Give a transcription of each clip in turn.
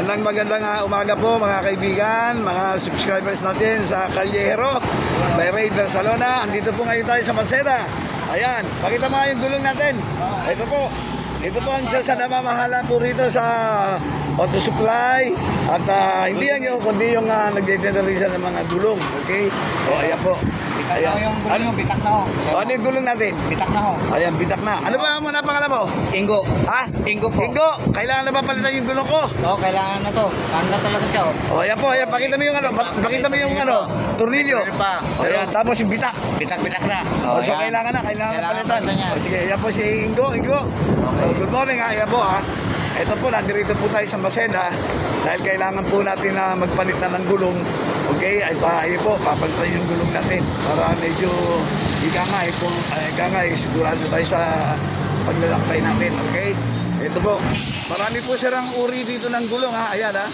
Magandang umaga po mga kaibigan, mga subscribers natin sa Callejero by Ray Barcelona. Andito po ngayon tayo sa Maceda. Ayan, pakita mo nga yung gulong natin. Ito po. Ito po ang sa namamahala po rito sa auto supply. At hindi lang yun, kundi yung nagdedeterisa ng mga gulong. Okay? O, ayan po. Bitak na ho yung gulong nyo, bitak na ho. Ano yung gulong natin? Bitak na ho. Ayan, bitak na. Ano ba muna pangalan mo? Ingo. Ha? Ingo po. Ingo, kailangan na ba palitan yung gulong ko? Oo, kailangan na to. Kanda talaga siya. O, ayan po, ayan. Pakita mo yung pakita mo yung tornilyo. Meron pa. O, ayan, tapos yung bitak. Bitak-bitak na. O, so ayan. kailangan na palitan. palitan niya. O, sige, ayan po si Ingo. O, good morning ha, ayan po ha. Ito po, nandito po tayo sa Maceda dahil kailangan po natin na magpalit na ng gulong. Okay, ay po, papalitan yung gulong natin para medyo sigurado tayo sa paglalakbay natin. Okay, ito po, marami po sirang uri dito ng gulong ha. Ayan ha,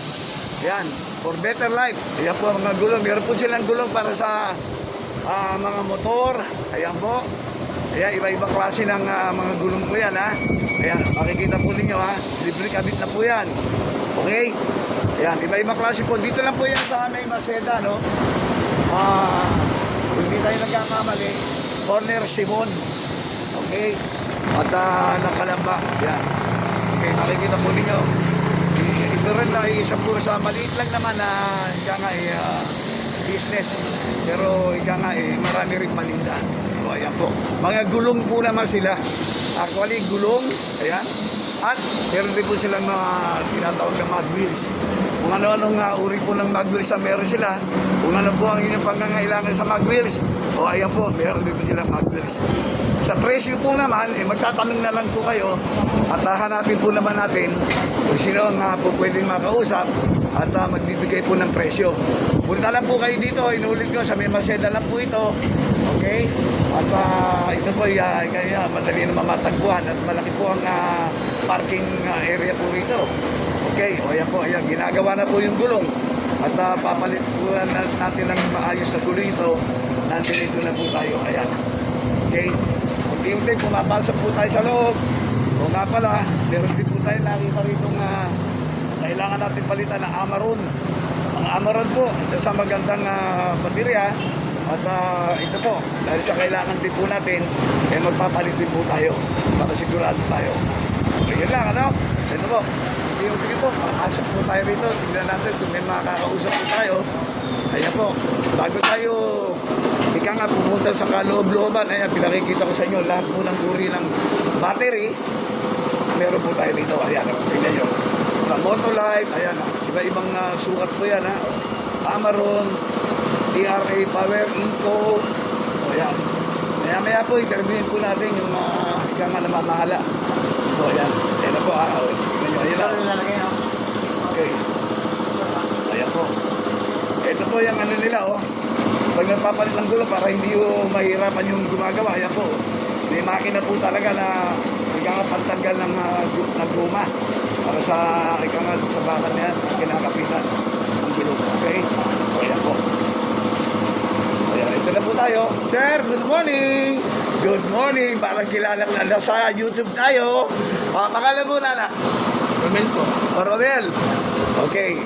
ayan, for better life. Ayan po ang mga gulong, meron po silang gulong para sa mga motor. Ayan po. Ayan, iba-ibang klase ng mga gulong po yan ha. Ayan, makikita po ninyo ha. Libre kabit na po yan. Okay? Ayan, iba-ibang klase po. Dito lang po yan sa may Maceda, no? Kung hindi tayo nagkakamali, Corner Simon. Okay? At nakalamba. Ayan. Okay, makikita po ninyo. Ito rin na isa po sa maliit lang naman na business. Pero marami rin paninda. O, ayan po. Mga gulong po naman sila. Actually, gulong. Ayan. At meron din po silang mga tinatawag na mag wheels. Kung ano-anong uri po ng mag wheels meron sila. Kung ano po ang inyong pangangailangan sa mag wheels. O, ayan po. Meron din po silang mag wheels. Sa presyo po naman, magtatanong na lang po kayo at hanapin po naman natin kung sino ang po pwedeng makausap at magbibigay po ng presyo. Punta lang po kayo dito, inulit ko, sa may Maceda lang po ito. Okay? At ito po, kaya madali na mamatagpuan at malaki po ang parking area po rito. Okay, o ayan po, ayan, ginagawa na po yung gulong. At papalit po natin ng maayos na gulong ito. Nandito na po tayo, ayan. Okay? Unti-unti, pumapasok po tayo sa loob. O nga pala, meron din po tayo nakita rito kailangan natin palitan na Amaron. Ang Amaron po, isa sa magandang baterya. At ito po, dahil sa kailangan din po natin, magpapalit din po tayo para sigurado tayo. Okay, yun lang, ano? Ito po, unti-unti po, papasok po tayo rito. Tignan natin kung may makakausap po tayo. Ayan po, bago tayo pumunta sa kaloob-looban, ayan, pinakikita ko sa inyo lahat po ng uri ng battery. Meron po tayo dito, ayan, tingnan nyo. Motolife, ayan, iba-ibang sukat po yan, ha. Amaron, DRA Power, Inco, ayan. Maya po, interviewin po natin yung namamahala. So, ayan, ayan na po, tingnan nyo, ayan na. Okay, ayan po. Ito po yung nila, oh. Pag nagpapalit ng gulo para hindi mahirapan yung gumagawa, ayan po. May makina po talaga na pantanggal ng guma para sa bakal na yan, kinakapitan ang gulo. Okay? O, ayan po. Ayan, ito na po tayo. Sir, good morning! Good morning! Parang kilala na sa YouTube tayo. Pangalan mo na. Romel po. Romel. Okay.